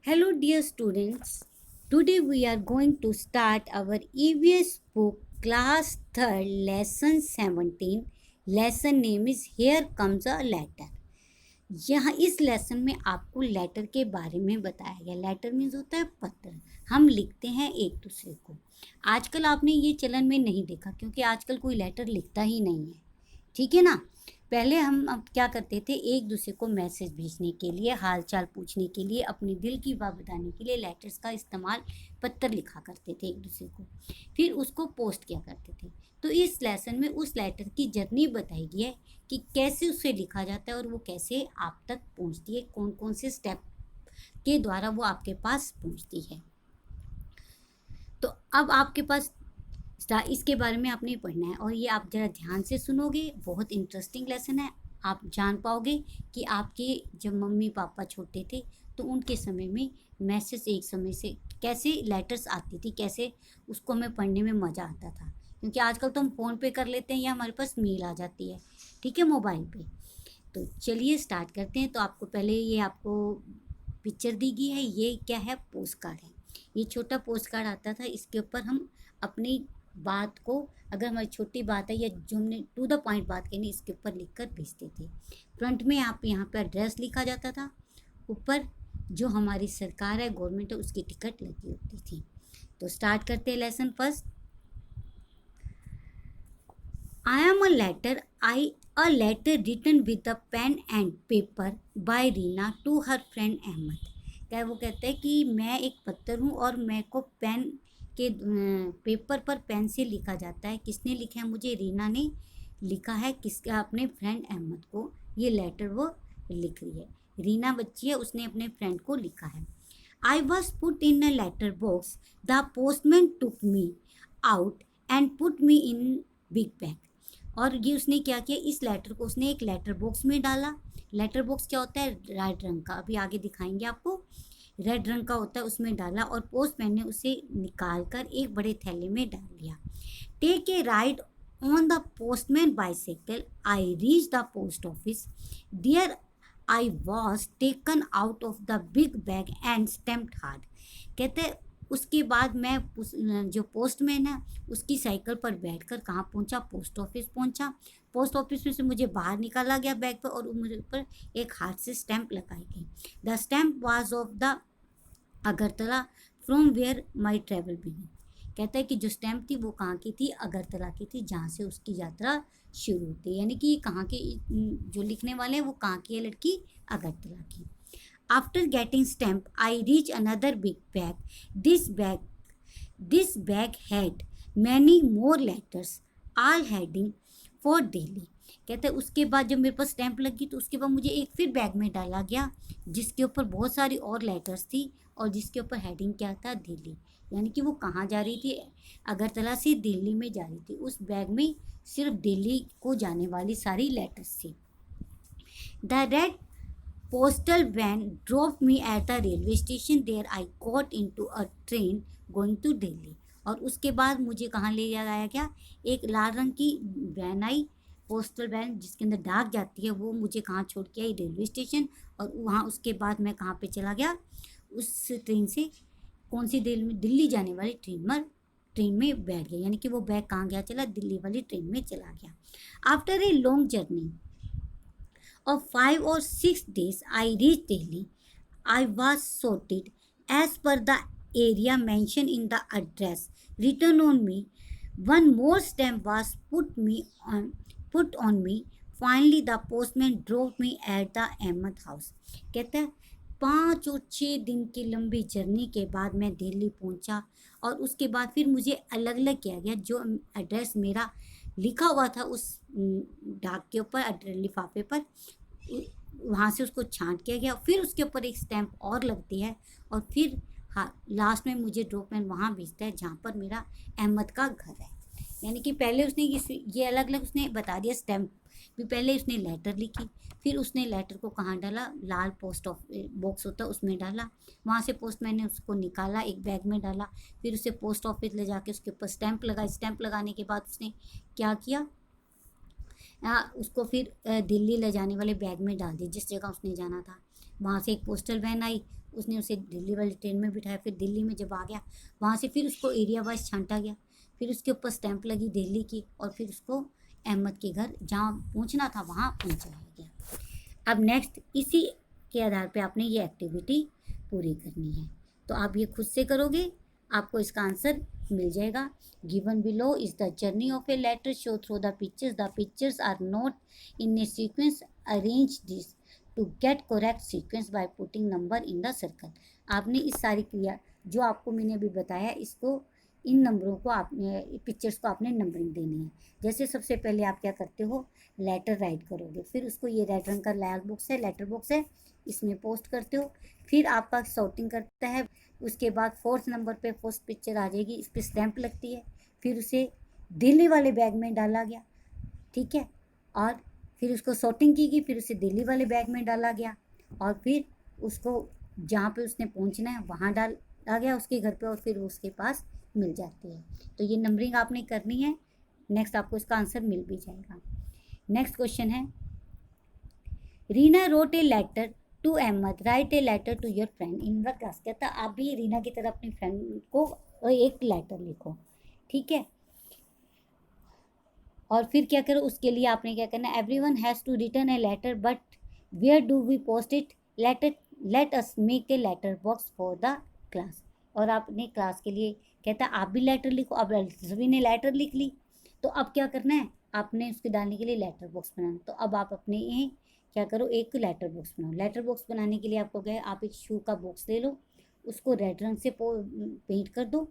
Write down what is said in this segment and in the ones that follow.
Hello, dear students. Today we are going to start our EVS book, class 3rd, lesson 17. Lesson name is Here Comes a Letter. यहाँ इस lesson में आपको letter के बारे में बताया गया। लेटर मीन्स होता है पत्र। हम लिखते हैं एक दूसरे को। आजकल आपने ये चलन में नहीं देखा क्योंकि आजकल कोई लेटर लिखता ही नहीं है, ठीक है ना। पहले हम अब क्या करते थे, एक दूसरे को मैसेज भेजने के लिए, हाल चाल पूछने के लिए, अपने दिल की बात बताने के लिए लेटर्स का इस्तेमाल, पत्र लिखा करते थे एक दूसरे को, फिर उसको पोस्ट किया करते थे। तो इस लेसन में उस लेटर की जर्नी बताई गई है कि कैसे उसे लिखा जाता है और वो कैसे आप तक पहुंचती है, कौन कौन से स्टेप के द्वारा वो आपके पास पहुंचती है। तो अब आपके पास इसके बारे में आपने पढ़ना है और ये आप ज़रा ध्यान से सुनोगे, बहुत इंटरेस्टिंग लेसन है। आप जान पाओगे कि आपके जब मम्मी पापा छोटे थे तो उनके समय में मैसेज एक समय से कैसे लेटर्स आती थी, कैसे उसको हमें पढ़ने में मज़ा आता था। क्योंकि आजकल तो हम फ़ोन पे कर लेते हैं या हमारे पास मेल आ जाती है, ठीक है, मोबाइल पे। तो चलिए स्टार्ट करते हैं। तो आपको पहले ये आपको पिक्चर दी गई है, ये क्या है, पोस्ट कार्ड है। ये छोटा पोस्ट कार्ड आता था, इसके ऊपर हम अपनी बात को, अगर हमारी छोटी बात है या जो हमने टू द पॉइंट बात करनी, इसके ऊपर लिख कर भेजते थे। फ्रंट में आप यहाँ पर एड्रेस लिखा जाता था, ऊपर जो हमारी सरकार है, गवर्नमेंट है, उसकी टिकट लगी होती थी। तो स्टार्ट करते हैं lesson first. I am a letter written with a pen and paper by Reena to her friend Ahmad. क्या वो कहते हैं कि मैं एक पत्थर हूँ और मैं को पेन के पेपर पर पेन से लिखा जाता है। किसने लिखा है? मुझे रीना ने लिखा है। किसका? अपने फ्रेंड अहमद को ये लेटर वो लिख रही है। रीना बच्ची है, उसने अपने फ्रेंड को लिखा है। I was put in a letter box. The postman took me out and put me in big bag. और ये उसने क्या किया, इस लेटर को उसने एक लेटर बॉक्स में डाला। लेटर बॉक्स क्या होता है? रेड रंग का, अभी आगे दिखाएंगे आपको। रेड रंग का होता है, उसमें डाला और पोस्टमैन ने उसे निकाल कर एक बड़े थैले में डाल लिया। Take a ride on the postman bicycle I reach the post office. There I was taken out of the big bag and stamped hard. कहते उसके बाद मैं जो पोस्टमैन है उसकी साइकिल पर बैठकर कहाँ पहुँचा? पोस्ट ऑफिस पहुँचा। पोस्ट ऑफिस में से मुझे बाहर निकाला गया बैग पर और मुझे ऊपर एक हाथ से स्टैंप लगाई गई। The stamp was of the Agartala from where my travel begin. कहता है कि जो स्टैम्प थी वो कहाँ की थी? अगरतला की थी, जहाँ से उसकी यात्रा शुरू होती है। यानी कि कहाँ के जो लिखने वाले हैं वो कहाँ की है लड़की? अगरतला की। After getting stamp, I reach another big bag. This bag, this bag had many more letters, all heading for Delhi. कहते हैं उसके बाद जब मेरे पास स्टैंप लगी तो उसके बाद मुझे एक फिर बैग में डाला गया जिसके ऊपर बहुत सारी और लेटर्स थी और जिसके ऊपर हेडिंग क्या था? दिल्ली। यानी कि वो कहाँ जा रही थी? अगरतला से दिल्ली में जा रही थी। उस बैग में सिर्फ दिल्ली को जाने वाली सारी लेटर्स थी। The red postal van dropped me at the railway station. There I got into a train going to Delhi. और उसके बाद मुझे कहाँ ले जाया गया? एक लाल रंग की वैन आई, पोस्टल वैन जिसके अंदर डाक जाती है, वो मुझे कहाँ छोड़ के आई? Railway station. और वहाँ उसके बाद मैं कहाँ पे चला गया? उस ट्रेन से, कौन सी दिल्ली जाने वाली ट्रेन में बैठ गया। यानी कि वो बैग कहाँ गया? चला दिल्ली वाली ट्रेन में चला गया। After a long journey of 5 or 6 days, I reached Delhi. I was sorted as per the area mentioned in the address written on me. One more stamp was put on me. Finally, the postman drove me at the Ahmed house. कहता है 5 और 6 दिन की लंबी journey के बाद मैं दिल्ली पहुंचा और उसके बाद फिर मुझे अलग अलग किया गया। जो एड्रेस मेरा लिखा हुआ था उस डाक के ऊपर, लिफाफे पर, वहाँ से उसको छांट किया गया। फिर उसके ऊपर एक स्टैंप और लगती है और फिर हाँ लास्ट में मुझे ड्रॉपमैन वहाँ भेजता है जहाँ पर मेरा अहमद का घर है। यानी कि पहले उसने ये अलग अलग उसने बता दिया। स्टैंप भी पहले उसने लेटर लिखी, फिर उसने लेटर को कहाँ डाला? लाल पोस्ट ऑफिस बॉक्स होता है उसमें डाला। वहाँ से पोस्टमैन ने उसको निकाला, एक बैग में डाला, फिर उसे पोस्ट ऑफिस ले जाके उसके ऊपर स्टैंप लगा। स्टैंप लगाने के बाद उसने क्या किया? उसको फिर दिल्ली ले जाने वाले बैग में डाल दिया जिस जगह उसने जाना था। वहाँ से एक पोस्टल वैन आई, उसने उसे दिल्ली वाली ट्रेन में बिठाया। फिर दिल्ली में जब आ गया, वहाँ से फिर उसको एरिया वाइज छांटा गया, फिर उसके ऊपर स्टैंप लगी दिल्ली की, और फिर उसको अहमद के घर जहाँ पहुँचना था वहाँ पहुँचाया गया। अब नेक्स्ट इसी के आधार पे आपने ये एक्टिविटी पूरी करनी है। तो आप ये खुद से करोगे, आपको इसका आंसर मिल जाएगा। Given below is the journey of a letter show through the pictures are not in a sequence, arrange this to get correct sequence by putting number in the circle. आपने इस सारी क्रिया जो आपको मैंने अभी बताया, इसको इन नंबरों को आपने, पिक्चर्स को आपने नंबरिंग देनी है। जैसे सबसे पहले आप क्या करते हो, लेटर राइट करोगे, फिर उसको ये रेड रंग का लाल बॉक्स है, लेटर बॉक्स है, इसमें पोस्ट करते हो। फिर आपका सॉर्टिंग करता है, उसके बाद 4th नंबर पे फर्स्ट पिक्चर आ जाएगी, इस पर स्टैंप लगती है, फिर उसे दिल्ली वाले बैग में डाला गया, ठीक है, और फिर उसको सॉर्टिंग की गई, फिर उसे दिल्ली वाले बैग में डाला गया, और फिर उसको जहाँ पे उसने पहुँचना है वहाँ डाला गया उसके घर पे, और फिर उसके पास मिल जाती है। तो ये नंबरिंग आपने करनी है। नेक्स्ट आपको इसका आंसर मिल भी जाएगा। नेक्स्ट क्वेश्चन है, Reena wrote a letter to Ahmad, write a letter to your friend in the class. कहता आप भी रीना की तरह अपनी फ्रेंड को एक लेटर लिखो, ठीक है। और फिर क्या करो, उसके लिए आपने क्या करना है, everyone has to return a letter but where do we post it, let us make a letter box for the class. और आपने क्लास के लिए कहता आप भी लेटर लिखो। अब सभी ने लेटर लिख ली, तो अब क्या करना है, आपने उसके डालने के लिए लेटर बॉक्स बनाना। तो अब आप अपने ये क्या करो, एक लेटर बॉक्स बनाओ। लेटर बॉक्स बनाने के लिए आपको क्या है, आप एक शू का बॉक्स ले लो, उसको रेड रंग से पेंट कर दो,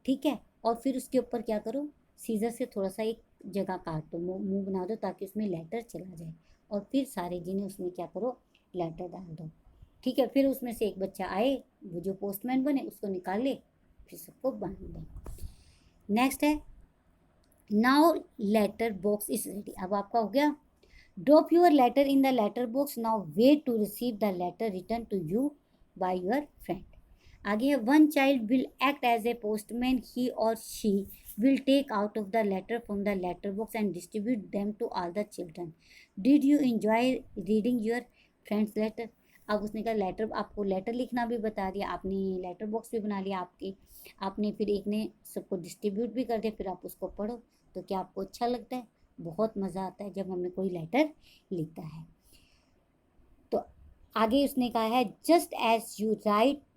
ठीक है। और फिर उसके ऊपर क्या करो, सीजर से थोड़ा सा एक जगह काट दो, मुंह बना दो, ताकि उसमें लेटर चला जाए। और फिर सारे जिन्हें उसमें क्या करो, लेटर डाल दो, ठीक है। फिर उसमें से एक बच्चा आए, वो जो पोस्टमैन बने, उसको निकाल ले, फिर सबको बांध दे। नेक्स्ट है, now letter box is ready. अब आपका हो गया, drop your letter in the letter box, now wait to receive the letter return to you by your friend. आगे है, one child will act as a postman, he और she will take out of the letter from the letter box and distribute them to all the children. Did you enjoy reading your friend's letter? अब उसने कहा letter, आपको letter लिखना भी बता दिया, आपने लेटर बॉक्स भी बना लिया आपके, आपने फिर एक ने सबको डिस्ट्रीब्यूट भी कर दिया, फिर आप उसको पढ़ो। तो क्या आपको अच्छा लगता है? बहुत मज़ा आता है जब हमें कोई लेटर लिखता है। तो आगे उसने कहा है, just as you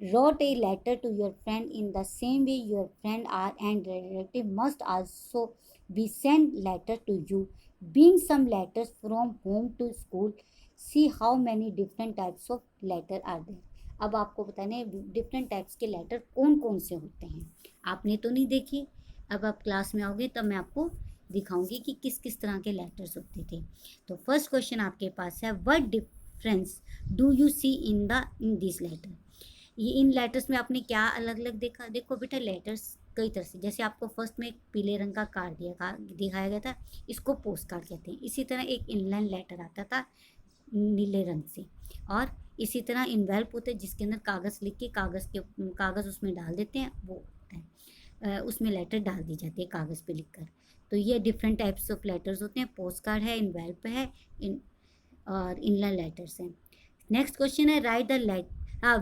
wrote a letter to your friend in the same way your friend are and relative must also be send letter to you, being some letters from home to school, see how many different types of letter are there. अब आपको बताना है different types के letter कौन कौन से होते हैं। आपने तो नहीं देखी, अब आप क्लास में आओगे तब मैं आपको दिखाऊंगी कि किस किस तरह के लेटर्स होते थे। तो फर्स्ट क्वेश्चन आपके पास है, what difference do you see in this letter. ये इन लेटर्स में आपने क्या अलग अलग देखा? देखो बेटा, लेटर्स कई तरह से, जैसे आपको फर्स्ट में एक पीले रंग का कार्ड दिखाया गया था, इसको पोस्ट कार्ड कहते हैं। इसी तरह एक इनलाइन लेटर आता था नीले रंग से, और इसी तरह इन्वेल्प होते हैं जिसके अंदर कागज़ लिख के कागज़ उसमें डाल देते हैं, वो होता है, उसमें लेटर डाल दी जाती है कागज़ पे लिखकर। तो ये डिफरेंट टाइप्स ऑफ लेटर्स होते हैं, पोस्ट कार्ड है, इन्वेल्प है, और इनलाइन लेटर्स हैं। नेक्स्ट क्वेश्चन है, write the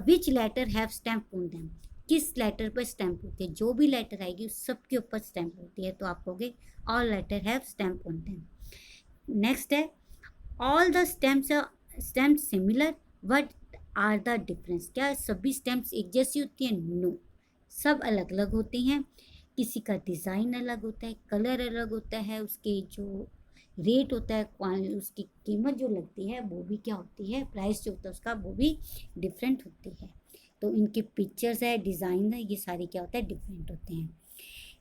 which letter have stamp on them. किस लेटर पर स्टैम्प होती है? जो भी लेटर आएगी उस सब के ऊपर स्टैम्प होती है, तो आप कहोगे all letter have stamp on them. Next है, all the stamp similar, what are the difference. क्या सभी स्टैम्प्स एक जैसी होती हैं? नो, सब अलग अलग होती हैं। किसी का डिज़ाइन अलग होता है, कलर अलग होता है, उसके जो रेट होता है, उसकी कीमत जो लगती है वो भी क्या होती है, प्राइस जो होता है उसका वो भी डिफरेंट होती है। तो इनके पिक्चर्स है, डिज़ाइन है, ये सारे क्या होता है, डिफरेंट होते हैं।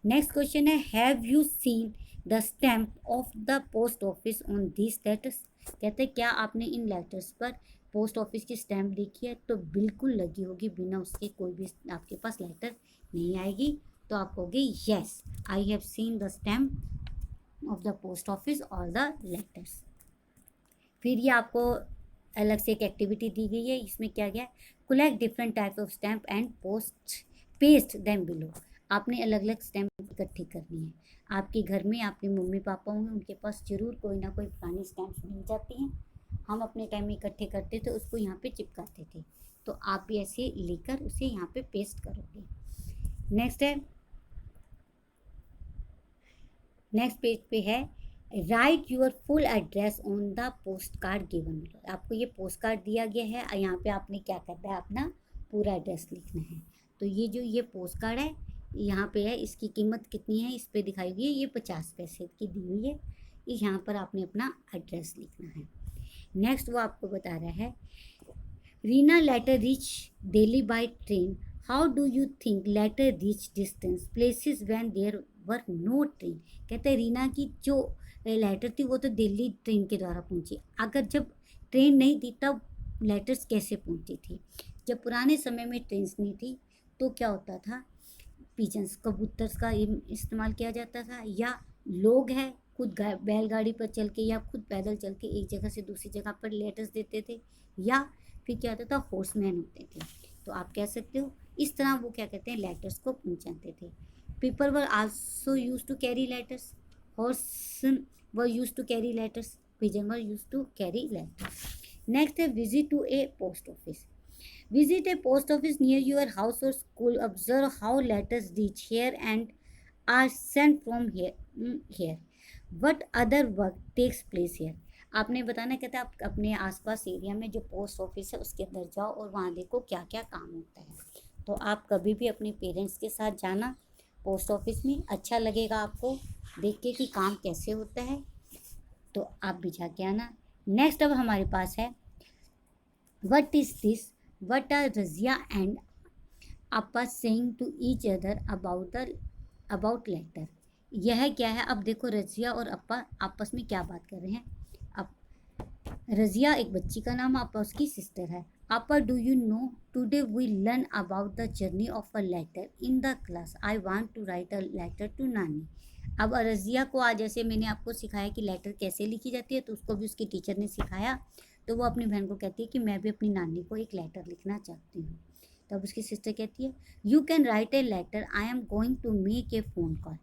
नेक्स्ट क्वेश्चन है, have you seen the stamp of the post office on this letters. कहते हैं क्या आपने इन लेटर्स पर पोस्ट ऑफिस की स्टैम्प देखी है? तो बिल्कुल लगी होगी, बिना उसके कोई भी आपके पास लेटर नहीं आएगी। तो आप कहोगे yes, I have seen the stamp of the post office और द लेटर्स। फिर ये आपको अलग से एक एक्टिविटी दी गई है, इसमें क्या गया, collect different type of stamp and paste them below. आपने अलग अलग स्टैम्प इकट्ठी करनी है। आपके घर में आपके मम्मी पापा होंगे, उनके पास जरूर कोई ना कोई पुरानी स्टैम्प मिल जाती हैं, हम अपने टाइम में इकट्ठे करते थे, उसको यहाँ पे चिपकाते थे। तो आप भी ऐसे लेकर उसे यहाँ पे पेस्ट करोगे। नेक्स्ट पेज पे है right your full address on the post card given. आपको ये पोस्ट कार्ड दिया गया है और यहाँ पे आपने क्या करना है, अपना पूरा एड्रेस लिखना है। तो ये पोस्ट कार्ड है, यहाँ पे है, इसकी कीमत कितनी है इस पे दिखाई हुई है, ये 50 पैसे की दी हुई है। यहाँ पर आपने अपना एड्रेस लिखना है। नेक्स्ट वो आपको बता रहा है Reena letter reach Delhi by train, how do you think letter reach distance places when there were no train. कहते हैं रीना की जो लेटर थी वो तो दिल्ली ट्रेन के द्वारा पहुंची, अगर जब ट्रेन नहीं थी तब लेटर्स कैसे पहुंची थी। जब पुराने समय में ट्रेन नहीं थी तो क्या होता था, पिजन्स कबूतर का इस्तेमाल किया जाता था, या लोग हैं खुद बैलगाड़ी पर चल के या खुद पैदल चल के एक जगह से दूसरी जगह पर लेटर्स देते थे, या फिर क्या होता था हॉर्समैन होते थे। तो आप कह सकते हो इस तरह वो क्या कहते हैं लेटर्स को पहुंचाते थे। People were also use to carry letters, horse were use to carry letters, pigeon were use to carry letters. Next है visit to a post office. Visit a post office near your house or school. Observe how letters reach here and are sent from here. What other work takes place here? आपने बताना कहता है आप अपने आसपास area में जो post office है उसके अंदर जाओ और वहाँ देखो क्या क्या काम होता है। तो आप कभी भी अपने पेरेंट्स के साथ जाना पोस्ट ऑफिस में, अच्छा लगेगा आपको देख के कि काम कैसे होता है, तो आप भी जाके आना। नेक्स्ट अब हमारे पास है what is this, what are Razia and Appa saying to each other about letter। यह क्या है, अब देखो रजिया और अप्पा आपस में क्या बात कर रहे हैं। अब रजिया एक बच्ची का नाम, अप्पा उसकी सिस्टर है। Appa do you know today we learn about the journey of a letter in the class, I want to write a letter to Nani. अब रजिया को आज जैसे मैंने आपको सिखाया कि लेटर कैसे लिखी जाती है, तो उसको भी उसकी टीचर ने सिखाया। तो वो अपनी बहन को कहती है कि मैं भी अपनी नानी को एक लेटर लिखना चाहती हूँ। तो अब उसकी सिस्टर कहती है you can write a letter, I am going to make a phone call.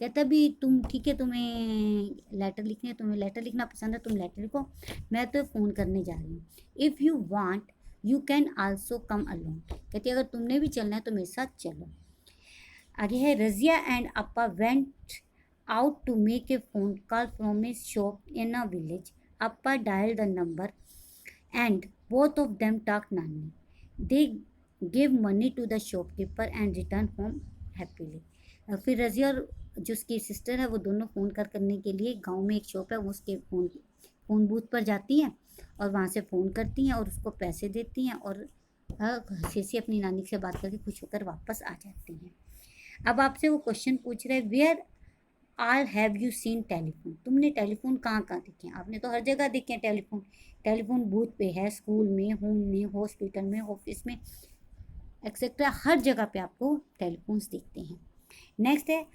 कहता भी तुम ठीक है, तुम्हें लेटर लिखनी है, तुम्हें लेटर लिखना पसंद है, तुम लेटर लिखो, मैं तो फ़ोन करने जा रही हूँ। If you want you can also come alone. कहती है अगर तुमने भी चलना है तो मेरे साथ चलो। आगे है Razia and Appa went out to make a phone call from a shop in a village. Appa dial the number and both of them talked Nani. They gave money to the shopkeeper and returned home happily. फिर रजिया और जो उसकी sister है वो दोनों phone करने के लिए गांव में एक शॉप है, वो उसके फ़ोन बूथ पर जाती हैं और वहाँ से फ़ोन करती हैं और उसको पैसे देती हैं और हंसी से अपनी नानी से बात करके खुश होकर वापस आ जाती हैं। अब आपसे वो क्वेश्चन पूछ रहे हैं where all have you seen telephone. तुमने टेलीफोन कहाँ कहाँ देखे हैं, आपने तो हर जगह देखे हैं टेलीफोन। टेलीफोन बूथ पे है, स्कूल में, होम में, हॉस्पिटल में, ऑफिस में, एक्सेट्रा, हर जगह पे आपको टेलीफोन्स दिखते हैं। नेक्स्ट है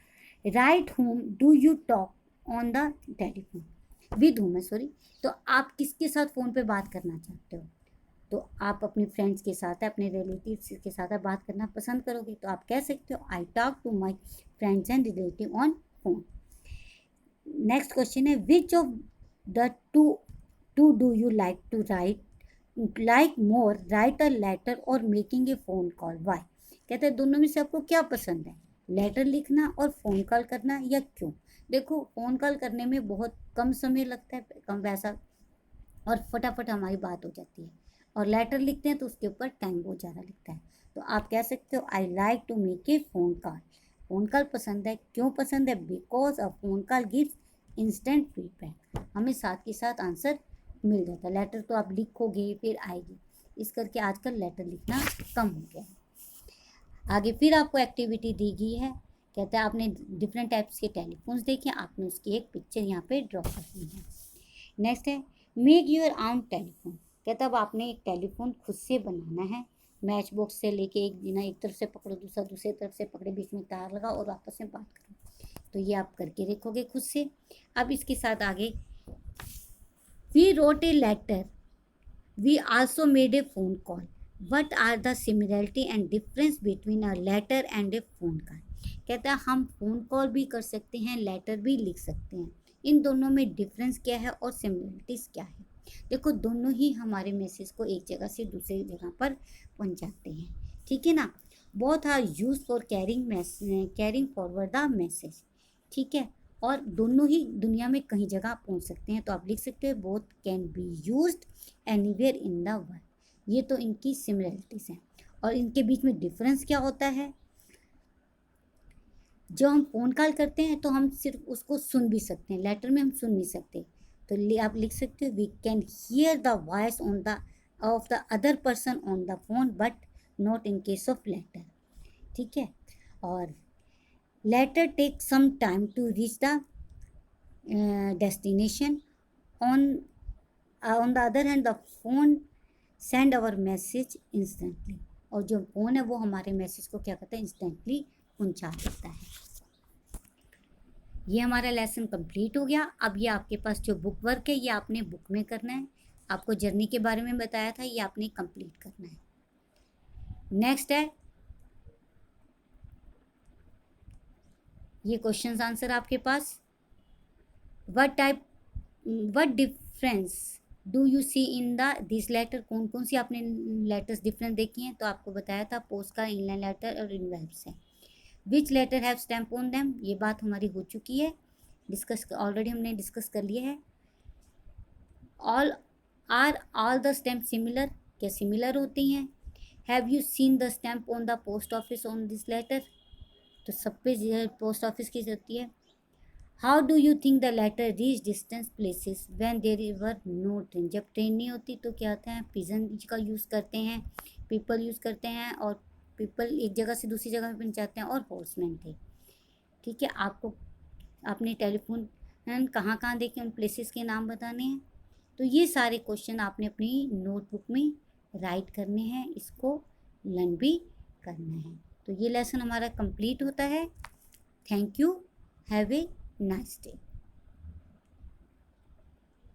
right home do you talk on the telephone, with home है सॉरी। तो आप किसके साथ फ़ोन पे बात करना चाहते हो, तो आप अपने फ्रेंड्स के साथ है, अपने रिलेटिव्स के साथ बात करना पसंद करोगे, तो आप कह सकते हो I talk to my friends and relative on phone. Next question है which of the two do you like to like more, write a letter or making a phone call, why. कहते हैं दोनों में से आपको क्या पसंद है, लेटर लिखना और फ़ोन कॉल करना, या क्यों। देखो फ़ोन कॉल करने में बहुत कम समय लगता है, कम पैसा, और फटाफट हमारी बात हो जाती है, और लेटर लिखते हैं तो उसके ऊपर टाइम बहुत ज़्यादा लगता है। तो आप कह सकते हो I like to make a phone call. Phone call पसंद है, क्यों पसंद है, because a phone call gives instant feedback, हमें साथ के साथ आंसर मिल जाता है। लेटर तो आप लिखोगे फिर आएगी, इस करके आजकल लेटर लिखना कम हो गया है। आगे फिर आपको एक्टिविटी दी गई है, कहता है आपने डिफरेंट टाइप्स के टेलीफोन्स देखे, आपने उसकी एक पिक्चर यहाँ पे ड्रॉ करनी है। नेक्स्ट है मेक योर ओन टेलीफोन। कहता अब आपने एक टेलीफोन खुद से बनाना है, मैच बॉक्स से लेके एक तरफ से पकड़ो, दूसरा दूसरे तरफ से पकड़े, बीच में तार लगा और आपस में बात करो। तो ये आप करके देखोगे खुद से। अब इसके साथ आगे we wrote a letter, we also made a phone call, what are the similarity and difference between a letter and a phone call. कहता है हम फ़ोन कॉल भी कर सकते हैं, लेटर भी लिख सकते हैं, इन दोनों में डिफरेंस क्या है और सिमिलरिटीज़ क्या है। देखो दोनों ही हमारे मैसेज को एक जगह से दूसरी जगह पर पहुंचाते हैं, ठीक है ना। Both are use for carrying forward the message, ठीक है। और दोनों ही दुनिया में कहीं जगह पहुंच सकते हैं, तो आप लिख सकते हो both can be used anywhere in the world. ये तो इनकी सिमिलरिटीज हैं। और इनके बीच में डिफरेंस क्या होता है, जब हम फ़ोन कॉल करते हैं तो हम सिर्फ उसको सुन भी सकते हैं, लेटर में हम सुन नहीं सकते। तो आप लिख सकते हो we can hear the voice on the of the other person on the phone but not in case of letter, ठीक है। और letter take some time to reach the destination, on the other hand the phone send our message instantly. और जो phone है वो हमारे message को क्या करता है, इंस्टेंटली पहुंचा देता है। ये हमारा लेसन कंप्लीट हो गया। अब ये आपके पास जो बुक वर्क है ये आपने बुक में करना है। आपको जर्नी के बारे में बताया था, ये आपने कंप्लीट करना है। नेक्स्ट है ये क्वेश्चंस आंसर आपके पास। What difference do you see in the this letter, कौन कौन सी आपने लेटर्स डिफरेंस देखी हैं, तो आपको बताया था पोस्ट का, इनलाइन लेटर और इनवेल्व्स है। Which letter have stamp on them, ये बात हमारी हो चुकी है, ऑलरेडी हमने डिस्कस कर लिया है। ऑल द स्टैम्प सिमिलर, क्या सिमिलर होती हैं। Have you seen the stamp on the post office on this letter, तो सब पे पोस्ट ऑफिस की होती है। How do you think the letter reach distance places when there were no train, जब ट्रेन नहीं होती तो क्या होता है, पिजन का यूज़ करते हैं, पीपल यूज़ करते हैं, और पीपल एक जगह से दूसरी जगह में पहुंचाते हैं, और हॉर्समैन थे, ठीक है। आपको अपने टेलीफोन कहाँ कहाँ देखे उन प्लेसेस के नाम बताने हैं। तो ये सारे क्वेश्चन आपने अपनी नोटबुक में राइट करने हैं, इसको लर्न भी करना है। तो ये लेसन हमारा कंप्लीट होता है। Thank you, have a nice day.